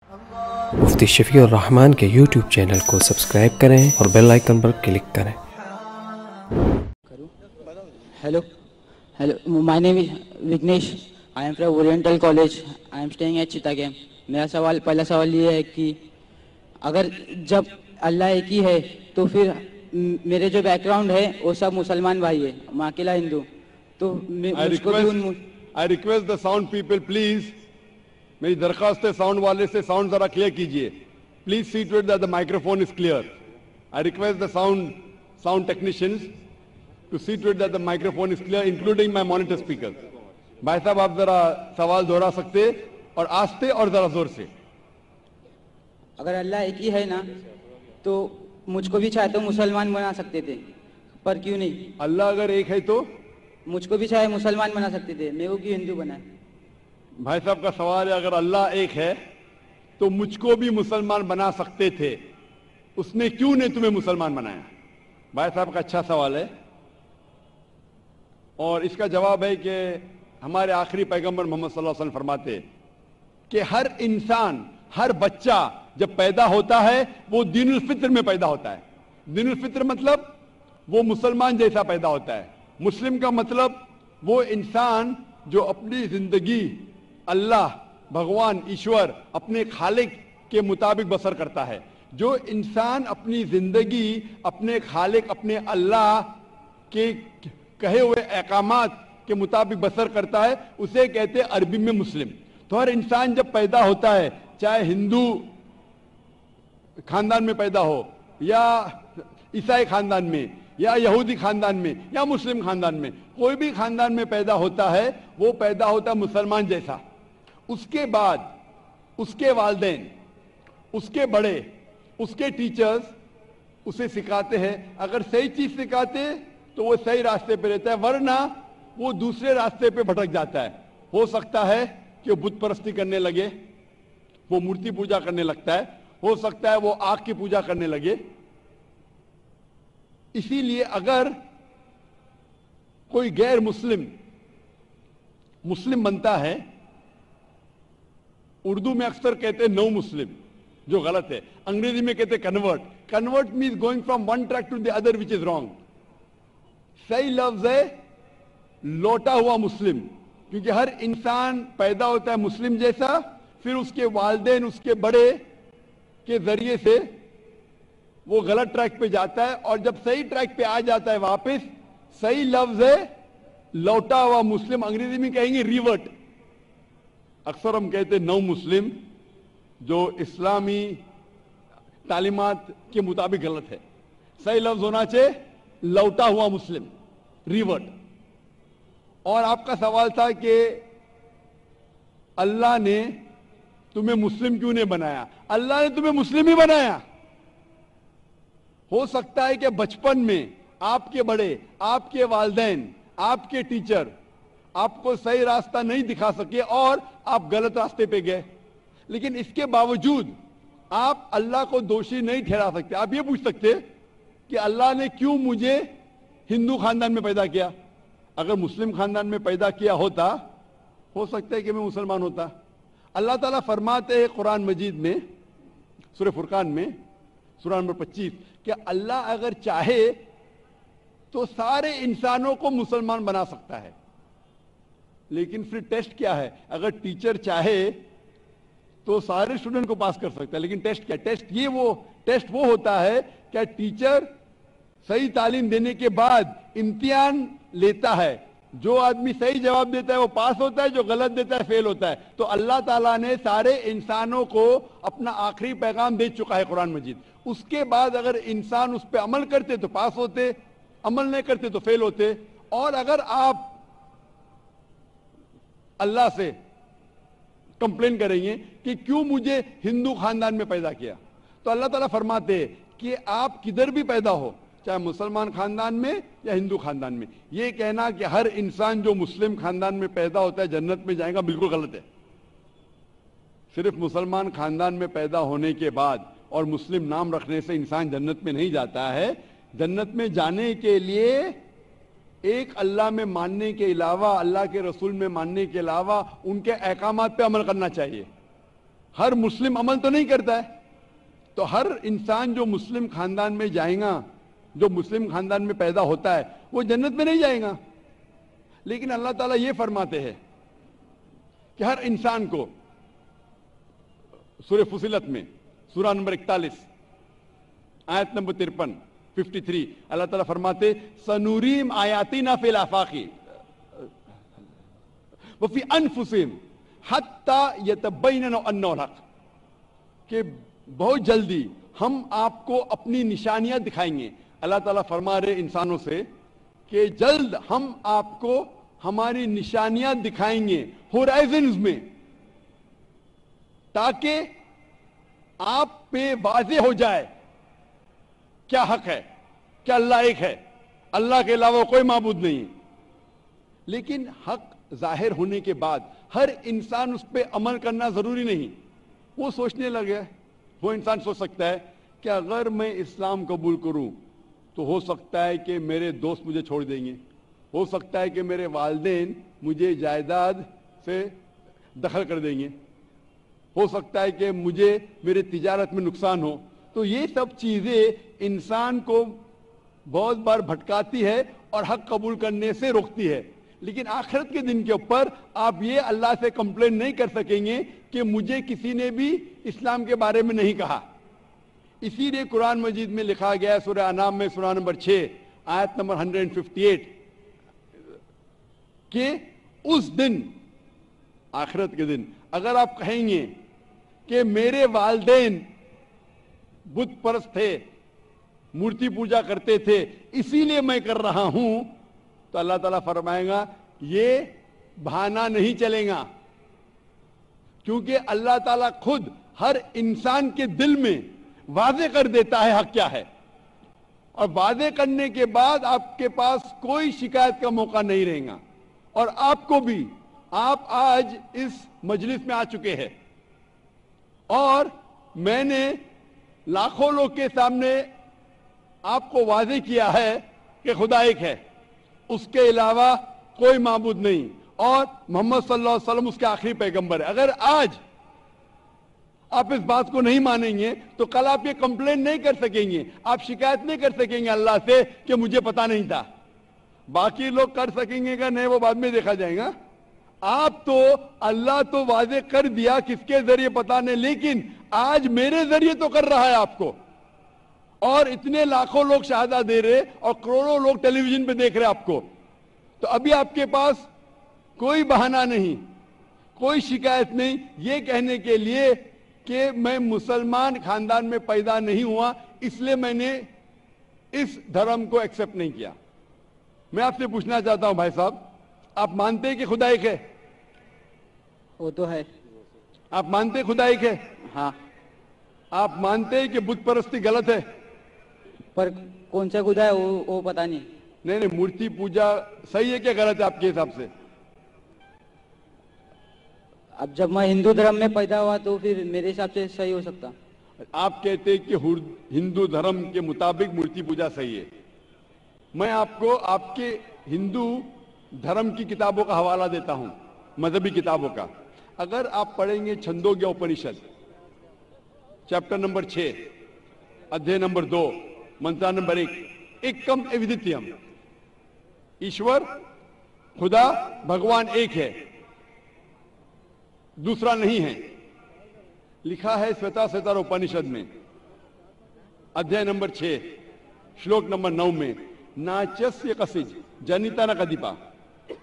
مفتی شفیع الرحمان کے YouTube channel کو subscribe کریں اور بیل آئیکن پر کلک کریں۔ Hello, my name is Vignesh. I am from Oriental College. I am staying at Chittagam. میرا پہلا سوال یہ ہے کہ اگر جب اللہ ایک ہی ہے تو پھر میرے جو بیک گراؤنڈ ہے وہ سب مسلمان بھائی ہے، میں اکیلا ہندو، تو مجھ کو بھی I request the sound people please، میری درخواست ہے ساؤنڈ والے سے ساؤنڈ ذرا کلیئر کیجئے. Please see to it that the microphone is clear. I request the sound technicians to see to it that the microphone is clear, including my monitor speakers. بھائی صاحب آپ ذرا سوال دہرا سکتے اور آہستہ اور ذرا زور سے. اگر اللہ ایک ہی ہے نا تو مجھ کو بھی چاہے تو مسلمان بنا سکتے تھے، پر کیوں نہیں؟ اللہ اگر ایک ہے تو مجھ کو بھی چاہے مسلمان بنا سکتے تھے، میں وہ کیوں ہندو بنا؟ بھائی صاحب کا سوال ہے اگر اللہ ایک ہے تو مجھ کو بھی مسلمان بنا سکتے تھے، اس نے کیوں نہیں تمہیں مسلمان بنایا؟ بھائی صاحب کا اچھا سوال ہے، اور اس کا جواب ہے کہ ہمارے آخری پیغمبر محمد صلی اللہ علیہ وسلم فرماتے کہ ہر انسان، ہر بچہ جب پیدا ہوتا ہے وہ دین الفطر میں پیدا ہوتا ہے. دین الفطر مطلب وہ مسلمان جیسا پیدا ہوتا ہے. مسلم کا مطلب وہ انسان جو اپنی زندگی اللہ، بھگوان، ایشور، اپنے خالق کے مطابق بسر کرتا ہے. جو انسان اپنی زندگی اپنے خالق، اپنے اللہ کے کہے ہوئے احکامات کے مطابق بسر کرتا ہے اسے کہتے ہیں عربی میں مسلم. تو ہر انسان جب پیدا ہوتا ہے، چاہے ہندو خاندان میں پیدا ہو یا عیسائی خاندان میں یا یہودی خاندان میں یا مسلم خاندان میں، کوئی بھی خاندان میں پیدا ہوتا ہے وہ پیدا ہوتا ہے مسلمان جیسا. اس کے بعد اس کے والدین، اس کے بڑے، اس کے ٹیچرز اسے سکھاتے ہیں. اگر صحیح چیز سکھاتے تو وہ صحیح راستے پہ رہتا ہے، ورنہ وہ دوسرے راستے پہ بھٹک جاتا ہے. ہو سکتا ہے کہ وہ بت پرستی کرنے لگے، وہ مورتی پوجا کرنے لگتا ہے، ہو سکتا ہے وہ آگ کی پوجا کرنے لگے. اسی لیے اگر کوئی غیر مسلم بنتا ہے، اردو میں اکثر کہتے ہیں نو مسلم، جو غلط ہے. انگریزی میں کہتے ہیں convert. Convert means going from one track to the other, which is wrong. صحیح لفظ ہے لوٹا ہوا مسلم، کیونکہ ہر انسان پیدا ہوتا ہے مسلم جیسا، پھر اس کے والدین، اس کے بڑے کے ذریعے سے وہ غلط ٹریک پہ جاتا ہے، اور جب صحیح ٹریک پہ آ جاتا ہے واپس، صحیح لفظ ہے لوٹا ہوا مسلم. انگریزی میں کہیں گے ریورٹ. اکثر ہم کہتے ہیں نو مسلم، جو اسلامی تعلیمات کے مطابق غلط ہے. صحیح لفظ ہونا چاہیے لوٹا ہوا مسلم، ریورٹ. اور آپ کا سوال تھا کہ اللہ نے تمہیں مسلم کیوں نہیں بنایا؟ اللہ نے تمہیں مسلم ہی بنایا. ہو سکتا ہے کہ بچپن میں آپ کے بڑے، آپ کے والدین، آپ کے ٹیچر آپ کو صحیح راستہ نہیں دکھا سکے اور آپ غلط راستے پہ گئے، لیکن اس کے باوجود آپ اللہ کو دوشی نہیں ٹھہرا سکتے. آپ یہ پوچھ سکتے کہ اللہ نے کیوں مجھے ہندو خاندان میں پیدا کیا؟ اگر مسلم خاندان میں پیدا کیا ہوتا، ہو سکتا ہے کہ میں مسلمان ہوتا. اللہ تعالیٰ فرماتے ہیں قرآن مجید میں، سورہ فرقان میں، سورہ نمبر 25، کہ اللہ اگر چاہے تو سارے انسانوں کو مسلمان بنا سکتا ہے. لیکن پھر ٹیسٹ کیا ہے؟ اگر ٹیچر چاہے تو سارے اسٹوڈنٹ کو پاس کر سکتا ہے، لیکن ٹیسٹ کیا؟ ٹیسٹ وہ ہوتا ہے کہ ٹیچر صحیح تعلیم دینے کے بعد امتحان لیتا ہے. جو آدمی صحیح جواب دیتا ہے وہ پاس ہوتا ہے، جو غلط دیتا ہے فیل ہوتا ہے. تو اللہ تعالیٰ نے سارے انسانوں کو اپنا آخری پیغام دے چکا ہے قرآن مجید. اس کے بعد اگر انسان اس پہ عمل کرتے تو پاس ہوتے، عمل نہیں کرتے تو فیل ہوتے. اور اگر آپ اللہ سے کمپلین کریں گے کہ کیوں مجھے ہندو خاندان میں پیدا کیا، تو اللہ تعالیٰ فرماتے ہیں کہ آپ کدھر بھی پیدا ہو، چاہے مسلمان خاندان میں یا ہندو خاندان میں، یہ کہنا کہ ہر انسان جو مسلم خاندان میں پیدا ہوتا ہے جنت میں جائے گا، بالکل غلط ہے. صرف مسلمان خاندان میں پیدا ہونے کے بعد اور مسلم نام رکھنے سے انسان جنت میں نہیں جاتا ہے. جنت میں جانے کے لیے ایک اللہ میں ماننے کے علاوہ، اللہ کے رسول میں ماننے کے علاوہ ان کے احکامات پہ عمل کرنا چاہیے. ہر مسلم عمل تو نہیں کرتا ہے. تو ہر انسان جو مسلم خاندان میں جائے گا, جو مسلم خاندان میں پیدا ہوتا ہے, وہ جنت میں نہیں جائے گا. لیکن اللہ تعالیٰ یہ فرماتے ہیں کہ ہر انسان کو سورہ فصلت میں سورہ نمبر 41 آیت نمبر 53 اللہ تعالیٰ فرماتے سنوریم آیاتنا فی الآفاق وفی انفسہم حتی یتبین انہ الحق, کہ بہت جلدی ہم آپ کو اپنی نشانیاں دکھائیں گے. اللہ تعالیٰ فرما رہے انسانوں سے کہ جلد ہم آپ کو ہماری نشانیاں دکھائیں گے ہورائزنز میں, تاکہ آپ پہ واضح ہو جائے کیا حق ہے, کیا اللہ ایک ہے, اللہ کے علاوہ کوئی معبود نہیں. لیکن حق ظاہر ہونے کے بعد ہر انسان اس پہ عمل کرنا ضروری نہیں. وہ سوچنے لگے, وہ انسان سوچ سکتا ہے کہ اگر میں اسلام قبول کروں تو ہو سکتا ہے کہ میرے دوست مجھے چھوڑ دیں گے, ہو سکتا ہے کہ میرے والدین مجھے جائیداد سے دخل کر دیں گے, ہو سکتا ہے کہ مجھے میرے تجارت میں نقصان ہو. تو یہ سب چیزیں انسان کو بہت بار بھٹکاتی ہے اور حق قبول کرنے سے روکتی ہے. لیکن آخرت کے دن کے اوپر آپ یہ اللہ سے کمپلین نہیں کر سکیں گے کہ مجھے کسی نے بھی اسلام کے بارے میں نہیں کہا. اسی لیے قرآن مجید میں لکھا گیا ہے سورہ انعام میں سورہ نمبر 6 آیت نمبر 158 کہ اس دن, آخرت کے دن, اگر آپ کہیں گے کہ میرے والدین بت پرست تھے, مورتی پوجا کرتے تھے, اسی لیے میں کر رہا ہوں, تو اللہ تعالیٰ فرمائے گا یہ بہانہ نہیں چلے گا, کیونکہ اللہ تعالیٰ خود ہر انسان کے دل میں واضح کر دیتا ہے حق کیا ہے, اور واضح کرنے کے بعد آپ کے پاس کوئی شکایت کا موقع نہیں رہے گا. اور آپ کو بھی, آپ آج اس مجلس میں آ چکے ہیں اور میں نے لاکھوں لوگ کے سامنے آپ کو واضح کیا ہے کہ خدا ایک ہے, اس کے علاوہ کوئی معبود نہیں, اور محمد صلی اللہ علیہ وسلم اس کے آخری پیغمبر ہے. اگر آج آپ اس بات کو نہیں مانیں گے تو کل آپ یہ کمپلین نہیں کر سکیں گے, آپ شکایت نہیں کر سکیں گے اللہ سے کہ مجھے پتا نہیں تھا. باقی لوگ کر سکیں گے کہ نہیں, وہ بعد میں دیکھا جائے گا. آپ تو اللہ تو واضح کر دیا کس کے ذریعے پتا نہیں, لیکن آج میرے ذریعے تو کر رہا ہے آپ کو, اور اتنے لاکھوں لوگ شہادہ دے رہے اور کروڑوں لوگ ٹیلی ویژن پہ دیکھ رہے آپ کو. تو ابھی آپ کے پاس کوئی بہانہ نہیں, کوئی شکایت نہیں یہ کہنے کے لیے کہ میں مسلمان خاندان میں پیدا نہیں ہوا اس لیے میں نے اس دھرم کو ایکسپٹ نہیں کیا. میں آپ سے پوچھنا چاہتا ہوں بھائی صاحب, آپ مانتے ہیں کہ خدا ایک ہے؟ وہ تو ہے. آپ مانتے خدا ایک ہے؟ ہاں. آپ مانتے ہیں کہ بت پرستی غلط ہے؟ پر کون سا خدا ہے وہ پتا نہیں. نہیں, مورتی پوجا صحیح ہے کیا غلط ہے آپ کے حساب سے؟ اب جب میں ہندو دھرم میں پیدا ہوا تو پھر میرے حساب سے صحیح ہو سکتا. آپ کہتے ہیں کہ ہندو دھرم کے مطابق مورتی پوجا صحیح ہے. میں آپ کو آپ کے ہندو دھرم کی کتابوں کا حوالہ دیتا ہوں, مذہبی کتابوں کا. اگر آپ پڑھیں گے چھندوگیا اپنشد چیپٹر نمبر 6 ادھیے نمبر 2 منترا نمبر 1, ایکم ایودتیم, ایشور خدا بھگوان ایک ہے, دوسرا نہیں ہے. لکھا ہے سویتا سیتار اپنشد میں ادھیے نمبر 6 شلوک نمبر 9 میں, ناچسیہ کسج جنیتا نہ کدیپا,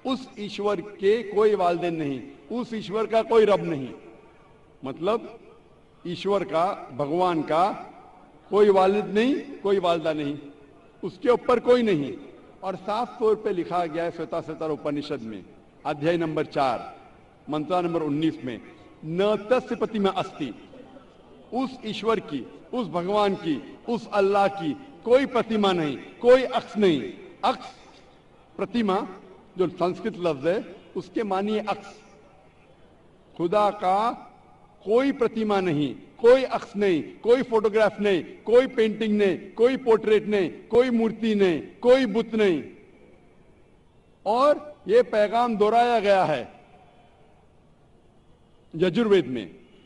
اس ایشور کے کوئی والدین نہیں, اس ایشور کا کوئی رب نہیں. مطلب ایشور کا, بھگوان کا کوئی والد نہیں, کوئی والدہ نہیں, اس کے اوپر کوئی نہیں. اور صاف طور پہ لکھا گیا ہے سویتا سیتار اپنشد میں ادھیائے نمبر 4 منترا نمبر 19 میں, ن تسیہ پرتیما استی, اس ایشور کی, اس بھگوان کی, اس اللہ کی کوئی پرتیما نہیں, کوئی عکس نہیں. عکس, پرتیما جو سنسکرت لفظ ہے اس کے معنی ہے عکس. خدا کا کوئی پرتیما نہیں, کوئی عکس نہیں, کوئی فوٹوگراف نہیں, کوئی پینٹنگ نہیں, کوئی پورٹریٹ نہیں, کوئی مورتی نہیں, کوئی بت نہیں. اور یہ پیغام دہرایا گیا ہے یجروید میں,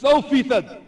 100%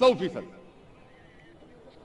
100%,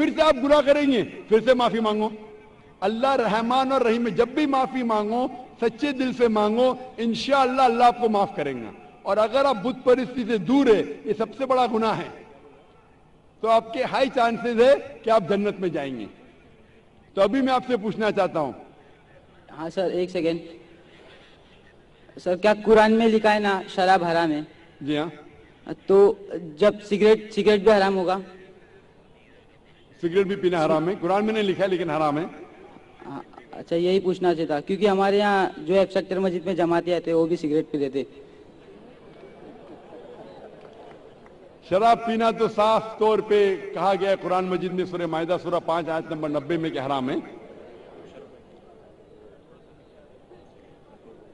پھر سے آپ گناہ کریں گے، پھر سے معافی مانگو. اللہ رحمان اور رحیم ہے، جب بھی معافی مانگو سچے دل سے مانگو، انشاءاللہ اللہ آپ کو معاف کریں گا. اور اگر آپ بت پرستی سے دور ہے، یہ سب سے بڑا گناہ ہے، تو آپ کے ہائی چانسز ہے کہ آپ جنت میں جائیں گے. تو ابھی میں آپ سے پوچھنا چاہتا ہوں. ہاں سر ایک سیکنڈ سر، کیا قرآن میں لکھا ہے نا شراب حرام ہے؟ جی ہاں، تو جب سگریٹ بھی حرام ہوگا؟ سگریٹ بھی پینا حرام ہے، قرآن میں نہیں لکھا ہے لیکن حرام ہے. اچھا یہی پوچھنا چاہتا کیونکہ ہمارے یہاں جو ہے سیکٹر مسجد میں جماعتی آتے وہ بھی سگریٹ پیتے تھے. شراب پینا تو صاف طور پہ کہا گیا ہے قرآن مجید میں، سورہ مائدہ سورہ 5 آیت نمبر 90 میں کہ حرام ہے.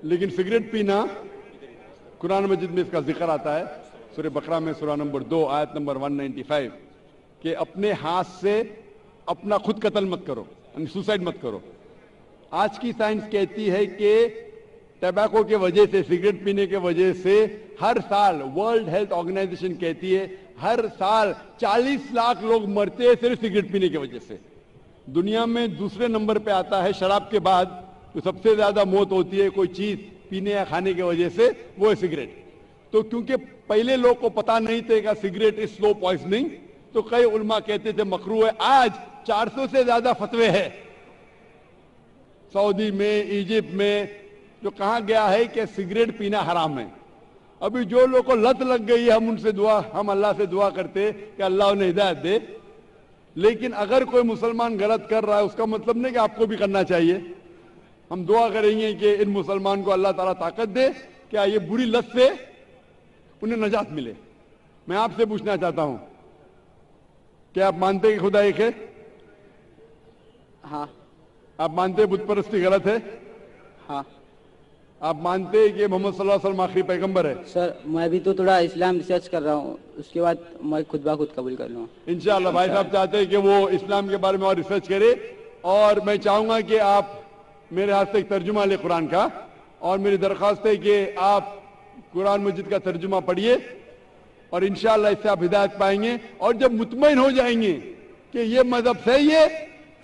لیکن سگریٹ پینا قرآن مجید میں اس کا ذکر آتا ہے سورہ بقرہ میں سورہ نمبر 2 آیت نمبر 195 کہ اپنے ہاتھ سے اپنا خود قتل مت کرو، یعنی سوسائڈ مت کرو. آج کی سائنس کہتی ہے کہ ٹبیکو کے وجہ سے، سگریٹ پینے کے وجہ سے ہر سال ورلڈ ہیلتھ آرگنائزیشن کہتی ہے ہر سال 40 لاکھ لوگ مرتے ہیں صرف سگریٹ پینے کی وجہ سے. دنیا میں دوسرے نمبر پہ آتا ہے شراب کے بعد، جو سب سے زیادہ موت ہوتی ہے کوئی چیز پینے یا کھانے کی وجہ سے، وہ ہے سگریٹ. تو کیونکہ پہلے لوگ کو پتا نہیں تھے کہ سگریٹ از سلو پوائزننگ، تو کئی علماء کہتے تھے مکروہ ہے. آج 400 سے زیادہ فتوے ہیں سعودی میں، ایجپٹ میں، جو کہا گیا ہے کہ سگریٹ پینا حرام ہے. ابھی جو لوگوں کو لت لگ گئی ہے، ہم اللہ سے دعا کرتے کہ اللہ انہیں ہدایت دے. لیکن اگر کوئی مسلمان غلط کر رہا ہے، اس کا مطلب نہیں کہ آپ کو بھی کرنا چاہیے. ہم دعا کریں گے کہ ان مسلمان کو اللہ تعالیٰ طاقت دے کہ یہ بری لت سے انہیں نجات ملے. میں آپ سے پوچھنا چاہتا ہوں کہ آپ مانتے کہ خدا ایک ہے؟ ہاں. آپ مانتے ہیں بت پرستی غلط ہے؟ ہاں. آپ مانتے ہیں کہ محمد صلی اللہ علیہ وسلم آخری پیغمبر ہے؟ سر میں بھی تو تھوڑا اسلام ریسرچ کر رہا ہوں، اس کے بعد میں خود بخود قبول کر لوں گا انشاءاللہ. بھائی صاحب چاہتے ہیں کہ وہ اسلام کے بارے میں اور ریسرچ کرے، اور میں چاہوں گا کہ آپ میرے ہاتھ سے ایک ترجمہ لیں قرآن کا، اور میری درخواست ہے کہ آپ قرآن مجید کا ترجمہ پڑھیے، اور انشاءاللہ اس سے آپ ہدایت پائیں گے. اور جب مطمئن ہو جائیں گے کہ یہ مذہب صحیح ہے،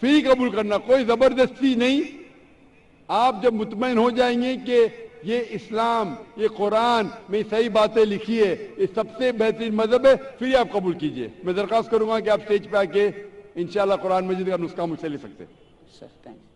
پھر ہی قبول کرنا، کوئی زبردستی نہیں. آپ جب مطمئن ہو جائیں گے کہ یہ اسلام، یہ قرآن میں صحیح باتیں لکھی ہے، یہ سب سے بہترین مذہب ہے، پھر ہی آپ قبول کیجئے. میں درخواست کروں گا کہ آپ سٹیج پہ آ کے انشاءاللہ قرآن مجید کا نسخہ مجھ سے لے سکتے ہیں. Sir thank you.